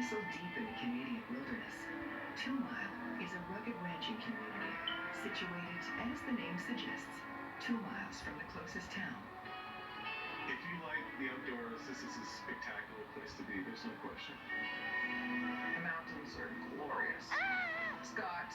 Nestled deep in the Canadian wilderness, 2 Mile is a rugged ranching community situated, as the name suggests, 2 miles from the closest town. If you like the outdoors, this is a spectacular place to be, there's no question. The mountains are glorious. It's got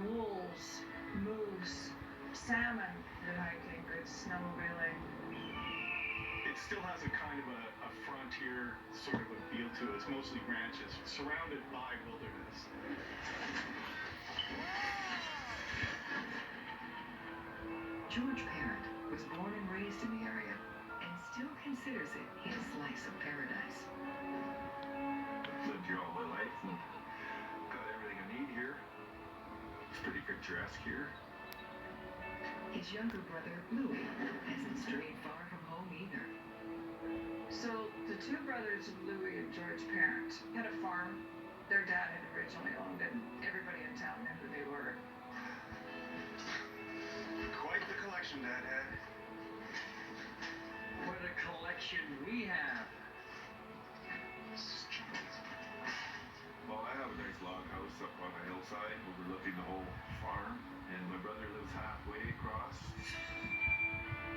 wolves, moose, salmon, good hiking, good snowmobiling. It still has a kind of a frontier sort of a feel to it. It's mostly ranches, surrounded by wilderness. George Parent was born and raised in the area and still considers it his slice of paradise. Lived here all my life and got everything I need here. It's pretty picturesque here. His younger brother, Louis, hasn't strayed far from home either. So the two brothers of Louis and George Parent had a farm. Their dad had originally owned it, and everybody in town knew who they were. Quite the collection Dad had. What a collection we have. Well, I have a nice log house up on a hillside overlooking the whole farm, and my brother lives halfway across.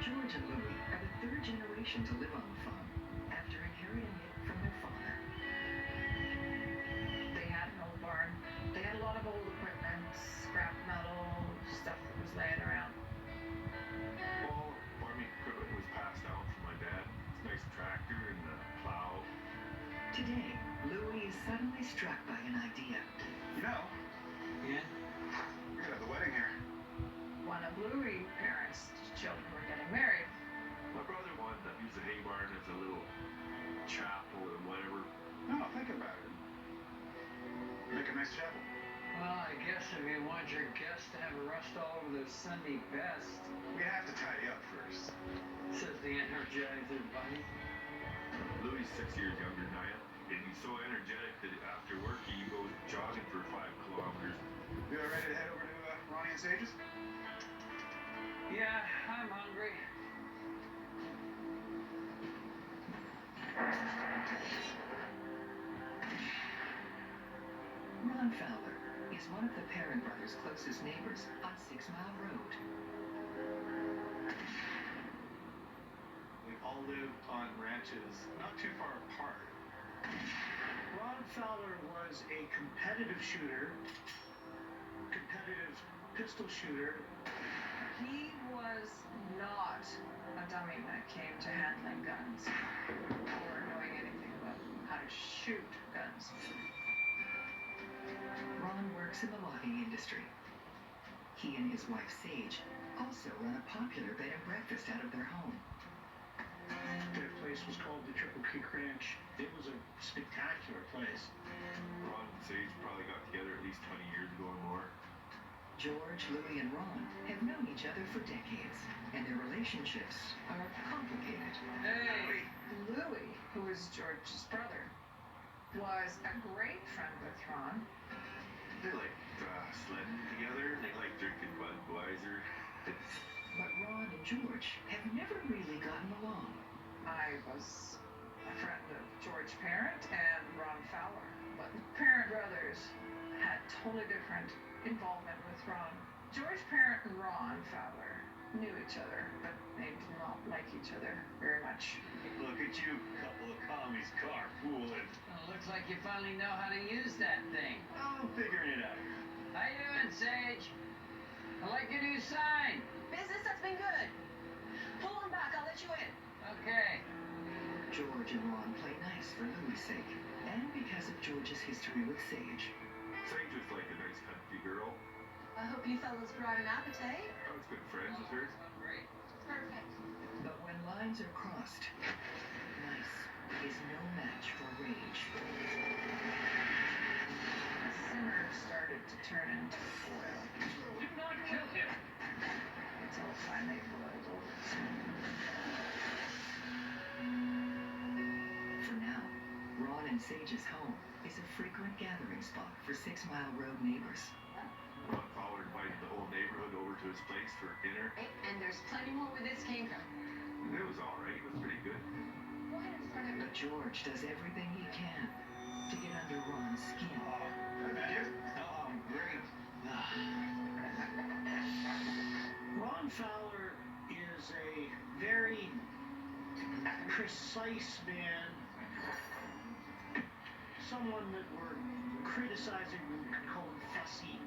George and Louis are the third generation to live on the farm after inheriting it from their father. They had an old barn. They had a lot of old equipment, scrap metal, stuff that was laying around. Well, farming equipment was passed down from my dad. It's a nice tractor and a plow. Today, Louis is suddenly struck by an idea. You know, Yeah? we're gonna have the wedding here. One of Louis' parents' children were getting married. My brother wanted to use the hay barn as a little chapel or whatever. No, think about it. Make a nice chapel. Well, I guess if you want your guests to have a rust all over their Sunday best, We have to tidy up first. says the Energizer Bunny. Louis is 6 years younger than I am, and he's so energetic that after work he goes jogging for 5 kilometers. You all ready to head over to Ronnie and Sage's? Yeah, I'm hungry. Ron Fowler is one of the Parent brothers' closest neighbors on 6 Mile Road. We all lived on ranches not too far apart. Ron Fowler was a competitive shooter, competitive pistol shooter. He was not a dummy when it came to handling guns or knowing anything about how to shoot guns. Ron works in the logging industry. He and his wife Sage also run a popular bed and breakfast out of their home. That place was called the Triple Creek Ranch. It was a spectacular place. Ron and Sage probably got together at least 20 years ago or more. George, Louis, and Ron have known each other for decades, and their relationships are complicated. Hey! Louis, who is George's brother, was a great friend with Ron. They like sledding together. They like drinking Budweiser. But Ron and George have never really gotten along. I was a friend of George Parent and Ron Fowler, but the Parent brothers had totally different involvement with Ron. George Parent and Ron Fowler knew each other, but they did not like each other very much. Look at you, couple of commies carpooling. Well, looks like you finally know how to use that thing. Oh, figuring it out. How you doing, Sage? I like your new sign. Business that's been good. Pull on back, I'll let you in. Okay. George and Ron play nice for Louis' sake, and because of George's history with Sage. Sage was like a nice country girl. I hope you fellas brought an appetite. I was good friends with her. Great. Perfect. But when lines are crossed, nice is no match for rage. The simmer started to turn into oil Do not kill him. until it finally boiled over. For now, Ron and Sage's home is a frequent gathering spot for 6 Mile Road neighbors. Ron Fowler invited the whole neighborhood over to his place for dinner. And there's plenty more where this came from. It was all right. It was pretty good. Go ahead and start it. But George does everything he can to get under Ron's skin. Great. Ron Fowler is a very precise man. Someone that we're criticizing, we could call him fussy.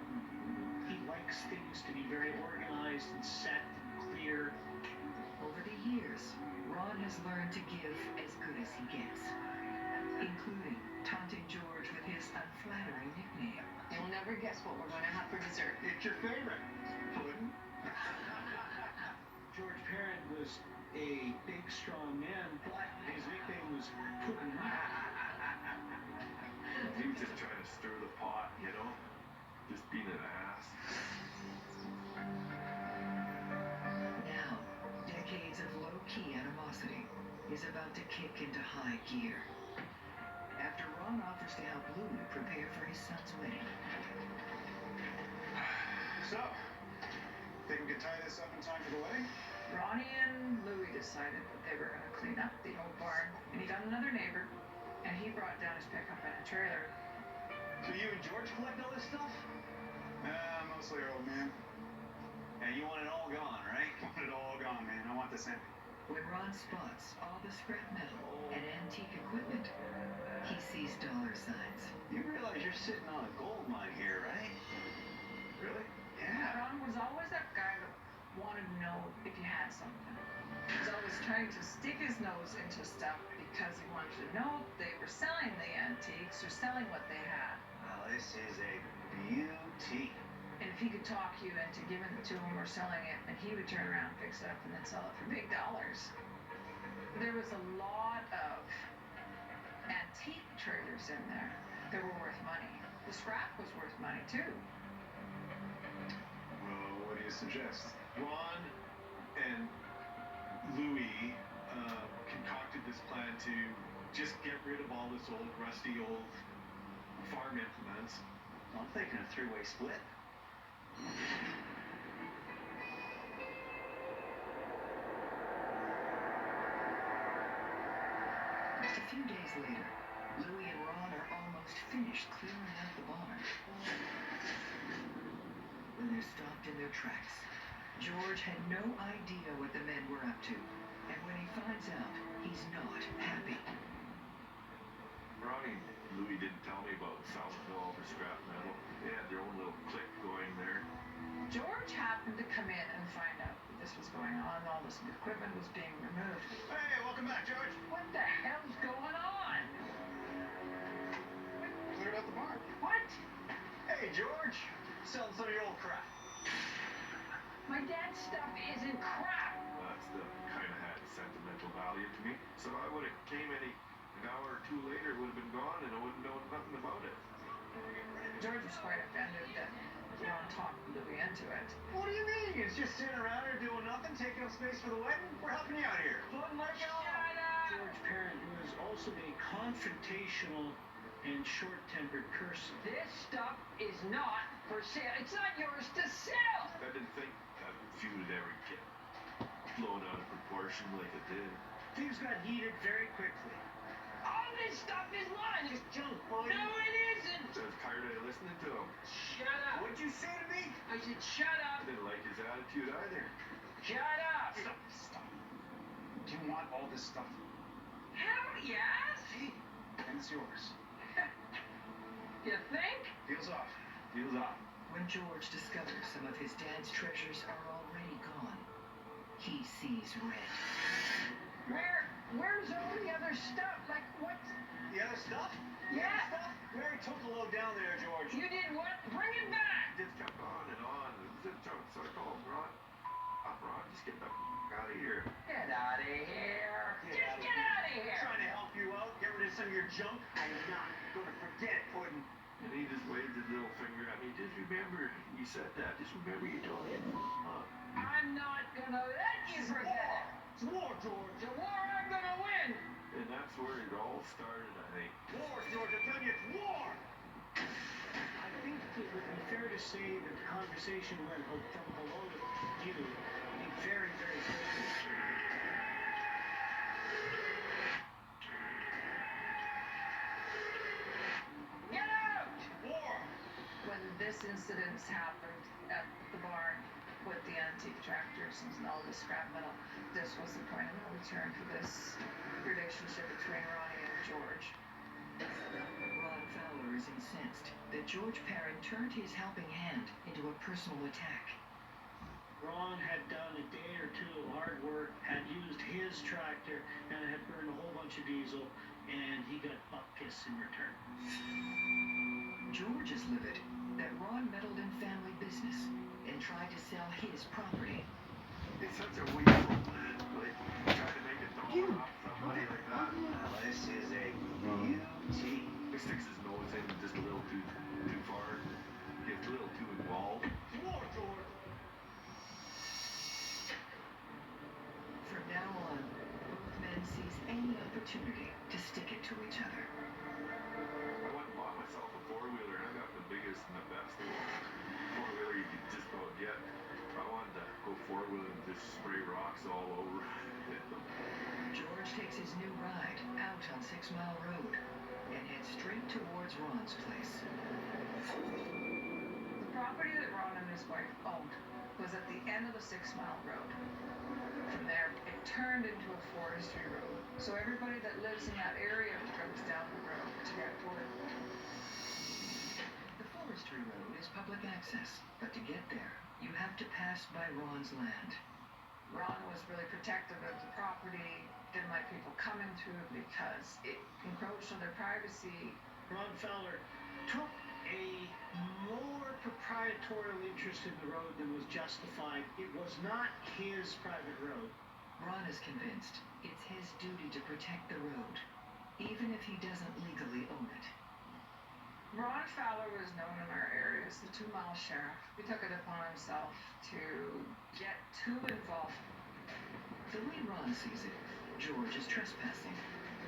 He likes things to be very organized and set and clear. Over the years, Ron has learned to give as good as he gets, including taunting George with his unflattering nickname. You'll never guess what we're gonna have for dessert. It's your favorite. Pudding? George Parent was a big, strong man. His nickname was Puddin'. He was just trying to stir the pot, you know? Just being an ass. Now, decades of low-key animosity is about to kick into high gear. After Ron offers to help Louis prepare for his son's wedding. So, think we can tie this up in time for the wedding? Ronnie and Louie decided that they were going to clean up the old barn, and he got another neighbor, and he brought down his pickup and a trailer. So you and George collect all this stuff? Mostly our old man. And you want it all gone, right? I want it all gone, man. I want this empty. When Ron spots all the scrap metal and antique equipment, he sees dollar signs. You realize you're sitting on a gold mine here, right? Really? Yeah. Ron was always that guy that wanted to know if you had something. He was always trying to stick his nose into stuff because he wanted to know if they were selling the antiques or selling what they had. Well, this is a beauty. And if he could talk you into giving it to him or selling it, and he would turn around, fix it up, and then sell it for big dollars. There was a lot of antique trailers in there that were worth money. The scrap was worth money too. Well, what do you suggest? Ron and Louis concocted this plan to just get rid of all this old, rusty, old farm implements. I'm thinking a three-way split. A few days later, Louis and Ron are almost finished clearing out the barn. When they're stopped in their tracks, George had no idea what the men were up to, and when he finds out, he's not happy. Ronnie and Louis didn't tell me about selling all the scrap metal. They had their own little clique going there. George happened to come in and find out that this was going on, all this equipment was being removed. Hey, welcome back, George. What the hell's going on? Cleared out the barn. What? Hey, George. Selling some of your old crap. My dad's stuff isn't crap. That's the kind of had sentimental value to me. So I would have came an hour or two later, it would have been gone, and I wouldn't know nothing about it. George was quite offended that Ron talked Louis into it. What do you mean? It's just sitting around here doing nothing, taking up space for the wedding? We're helping you out here. Putting like it all. Shut up! George Parent was also a confrontational and short-tempered person. This stuff is not for sale. It's not yours to sell. I didn't think that feud would ever get blown out of proportion like it did. Things got heated very quickly. All this stuff is mine. Just junk, buddy. No, it isn't. I was tired of listening to him. Shut up. What'd you say to me? I said, shut I up. didn't like his attitude either. Shut up. Stop. Do you want all this stuff? Hell yes. And it's yours. You think? Deal's off. Deal's off. When George discovers some of his dad's treasures are already gone, he sees red. Where's all the other stuff? Like what? The other stuff? Yeah. Stuff? We already took a load down there, George. You did what? Bring it back. It just kept on and on. It was just so I called Ron. Ron, just get the out of here. Get out of here. Just get out of here. Trying to help you out, get rid of some of your junk. I'm not gonna forget, Puddin'. And he just waved his little finger at me. Just remember, you said that. Just remember you told him. I'm not gonna let you forget it. It's war, George. The war I'm gonna win. And that's where it all started, I think. War, George. I'm telling you, it's war. I think it would be fair to say that the conversation went from hello to you very, very quickly. incidents happened at the barn with the antique tractors and all the scrap metal. This was the point of no return for this relationship between Ronnie and George. Ron Fowler is incensed that George Perrin turned his helping hand into a personal attack. Ron had done a day or two of hard work, had used his tractor, and had burned a whole bunch of diesel, and he got butt piss in return. George is livid that Ron meddled in family business and tried to sell his property. It's such a weasel. Like, trying to make a dollar off somebody like that. This is a beauty. He sticks his nose in just a little too far. Gets a little too involved. More, George. From now on, both men seize any opportunity to stick it to each other. I went and bought myself a four-wheeler, and I got the biggest and the best four-wheeler you could just about get. I wanted to go four-wheeling and just spray rocks all over. George takes his new ride out on 6 Mile Road and heads straight towards Ron's place. The property that Ron and his wife owned was at the end of the 6 Mile Road. From there, it turned into a forestry road, so everybody that lives in that area goes down the road to get wood. The forestry road is public access, but to get there, you have to pass by Ron's land. Ron was really protective of the property, didn't like people coming through it because it encroached on their privacy. Ron Fowler took a more proprietorial interest in the road than was justified. It was not his private road. Ron is convinced it's his duty to protect the road, even if he doesn't legally own it. Ron Fowler was known in our area as the 2 Mile Sheriff. He took it upon himself to get too involved. The way Ron sees it, George is trespassing,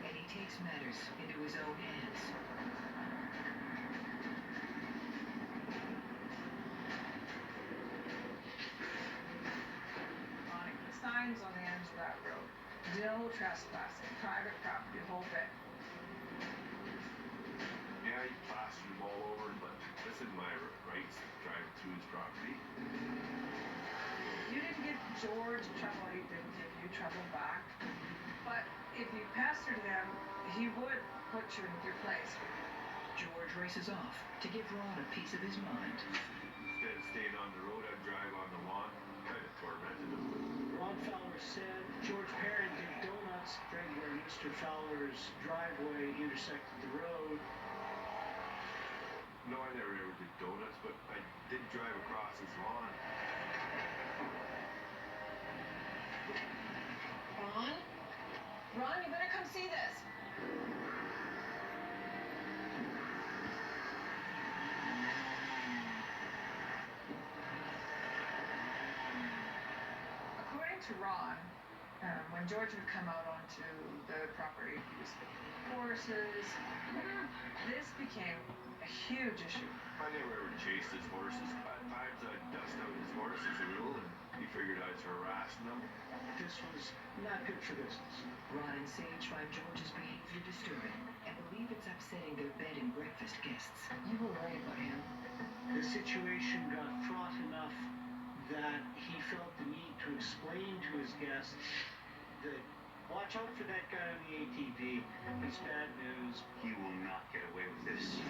and he takes matters into his own hands. Ronnie put signs on the ends of that road. No trespassing, private property, whole bit. Yeah, he plastered them all over, but this is my rights driving through his property. You didn't give George trouble, he didn't give you trouble back. But if you pestered him, he would put you in your place. George races off to give Ron a piece of his mind. Instead of staying on the road, I'd drive on the lawn. Kind of tormented him. Ron Fowler said George Perrin did donuts right where Mr. Fowler's driveway intersected the road. No, I never ever did donuts, but I did drive across his lawn. Ron? Ron, you better come see this. According to Ron, when George would come out onto the property, he was horses. This became a huge issue. I never ever chased his horses. At times I'd dust out his horse as a rule, and he figured I was harassing him. This was not good for business. Ron and Sage find George's behavior disturbing and believe it's upsetting their bed and breakfast guests. You were right about him. The situation got fraught enough that he felt the need to explain to his guests that watch out for that guy on the ATV. It's bad news. He will not get away with this.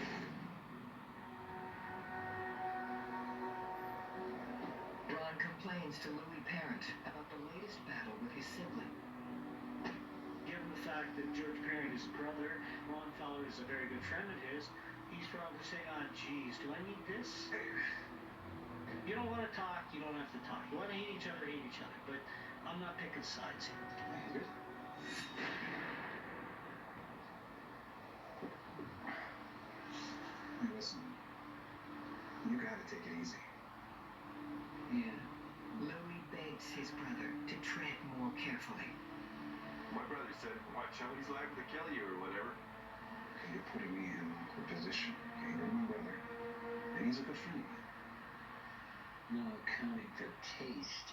Ron complains to Louis Parent about the latest battle with his sibling. Given the fact that George Perrin is a brother, Ron Fowler is a very good friend of his, he's probably saying, geez, do I need this? You don't want to talk, you don't have to talk. You want to hate each other, but I'm not picking sides here. Hey, listen, you gotta take it easy. Yeah. Louis begs his brother to tread more carefully. My brother said, watch how he's liable to kill you or whatever. Okay, you're putting me in an awkward position. Okay, you're my brother, and he's a good friend of mine. No accounting for taste.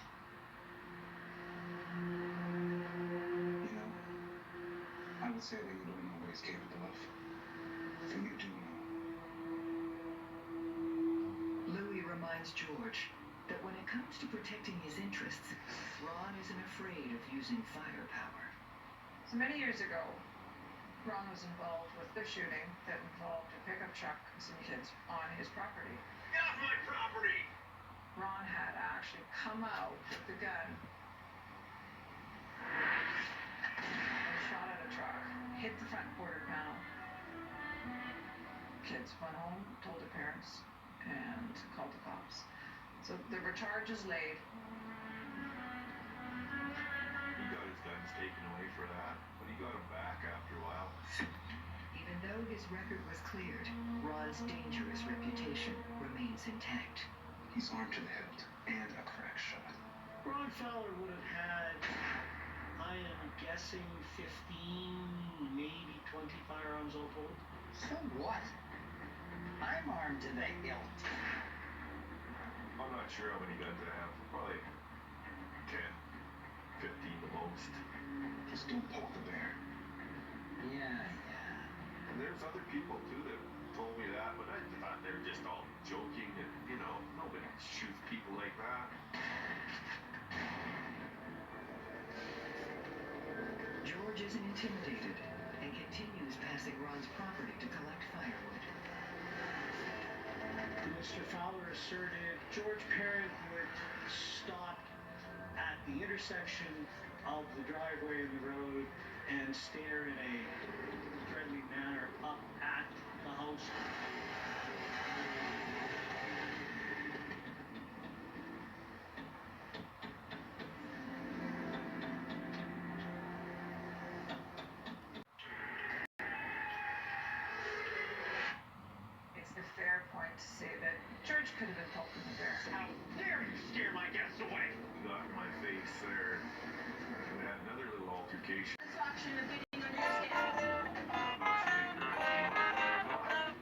You know, I would say that you don't know what he's capable of. And you do know. reminds George that when it comes to protecting his interests, Ron isn't afraid of using firepower. So many years ago, Ron was involved with a shooting that involved a pickup truck and some kids on his property. Get off my property! Ron had actually come out with the gun and shot at a truck, hit the front quarter panel. Kids went home, told their parents, and called the cops. So there were charges laid. He got his guns taken away for that, but he got them back after a while. Even though his record was cleared, Ron's dangerous reputation remains intact. He's armed to the hilt and a crack shot. Ron Fowler would have had, I am guessing, 15, maybe 20 firearms all told. So what? I'm armed to the hilt. I'm not sure how many guns I have. Probably 10, 15 the most. Just don't poke the bear. Yeah. And there's other people too that told me that, but I thought they were just all joking and, nobody shoots people like that. George isn't intimidated and continues passing Ron's property to collect firewood. Mr. Fowler asserted George Parent would stop at the intersection of the driveway and the road and stare in a friendly manner up at the house. It's a fair point to say that George could have been poking the bear. How dare you scare my guests away! He got in my face there. We had another little altercation. Satisfaction of bidding on your scams.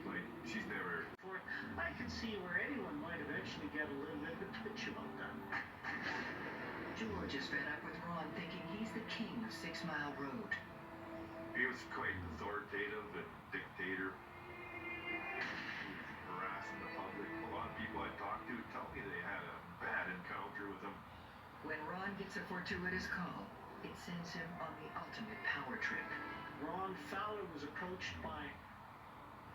Like, she's never. For I could see where anyone might eventually get a little bit of a twitch about that. George is fed up with Ron thinking he's the king of 6 Mile Road. He was quite authoritative, a dictator. Harassing the public. A lot of people I talked to tell me they had a bad encounter with him. When Ron gets a fortuitous call, it sends him on the ultimate power trip. Ron Fowler was approached by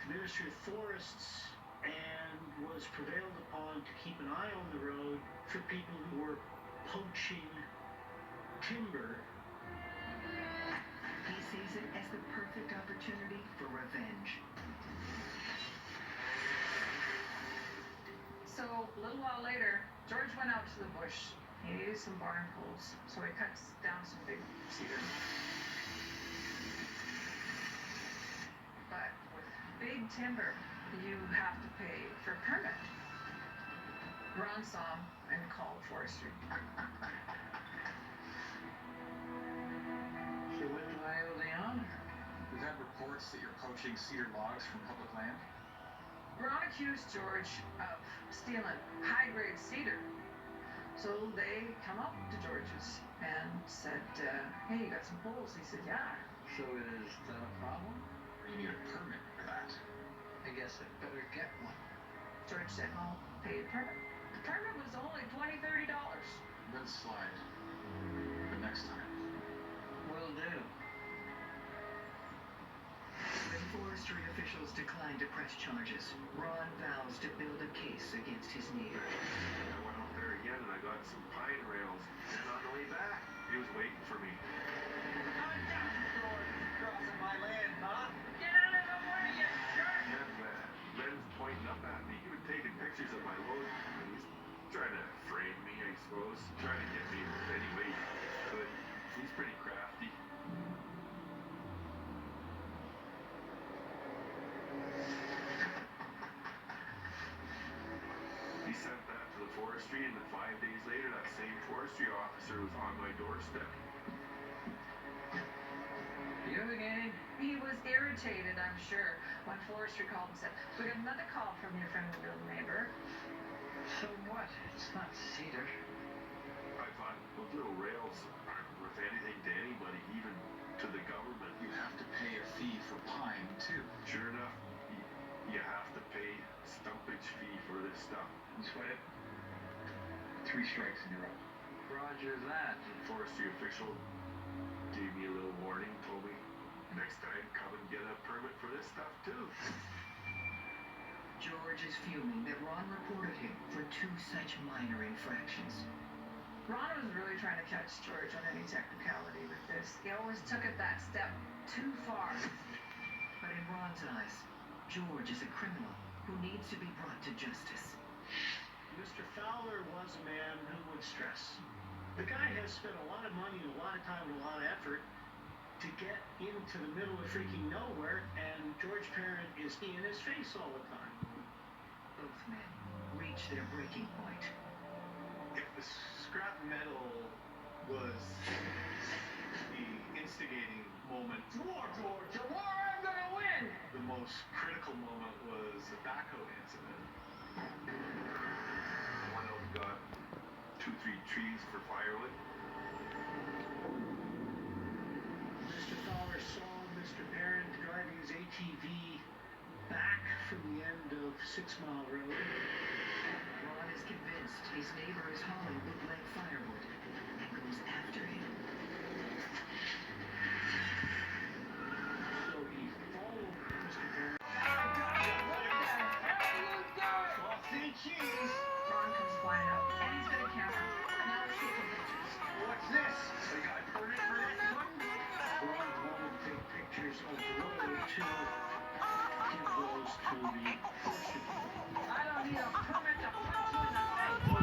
the Ministry of Forests and was prevailed upon to keep an eye on the road for people who were poaching timber. He sees it as the perfect opportunity for revenge. So a little while later, George went out to the bush. He needed some barn poles, so he cuts down some big cedar. But with big timber, you have to pay for a permit. Ron saw him and called forestry. So when do I owe the honor? We've had reports that you're poaching cedar logs from public land. Ron accused George of stealing high-grade cedar. So they come up to George's and said, hey, you got some poles? He said, yeah. So is that a problem? Or you need a permit for that. I guess I better get one. George said, I'll pay the permit. The permit was only $20, $30. Then slide. But next time. Will do. When forestry officials decline to press charges, Ron vows to build a case against his neighbor. I went out there again and I got some pine rails. And on the way back, he was waiting for me. Crossing my land, huh? Get out of the way, you jerk! And Ben's pointing up at me. He was taking pictures of my load. He was trying to frame me, I suppose. Trying to get me any way he could. He's pretty crafty. He sent that to the forestry, and then 5 days later, that same forestry officer was on my doorstep. You again? He was irritated, I'm sure, when forestry called and said, we got another call from your friendly little neighbor. So what? It's not cedar. I thought those little rails aren't worth anything to anybody, even to the government. You have to pay a fee for pine, too. Sure enough, you have to pay stumpage fee for this stuff. You sweat it? 3 strikes and you're up. Roger that. Forestry official gave me a little warning, told me next time come and get a permit for this stuff too. George is fuming that Ron reported him for 2 such minor infractions. Ron was really trying to catch George on any technicality with this. He always took it that step too far. But in Ron's eyes, George is a criminal who needs to be brought to justice. Mr. Fowler was a man who would stress. The guy has spent a lot of money and a lot of time and a lot of effort to get into the middle of freaking nowhere, and George Parent is in his face all the time. Both men reach their breaking point. If the scrap metal was the instigating moment, War, George, a war I'm gonna win! the most critical moment was the backhoe incident. One of them got 2-3 trees for firewood. Mr. Fowler saw Mr. Parent driving his ATV back from the end of 6 Mile Road. Ron is convinced his neighbor is hauling bootleg firewood and goes after him. So he followed Mr. Parent. Frosty cheese! Ron comes flying up, and he's got a camera. Now let's get some pictures. What's this? You got a permit for this one? Ron wanted to take pictures of the road to give those to the forestry people. I don't need a permit to punch you in the face.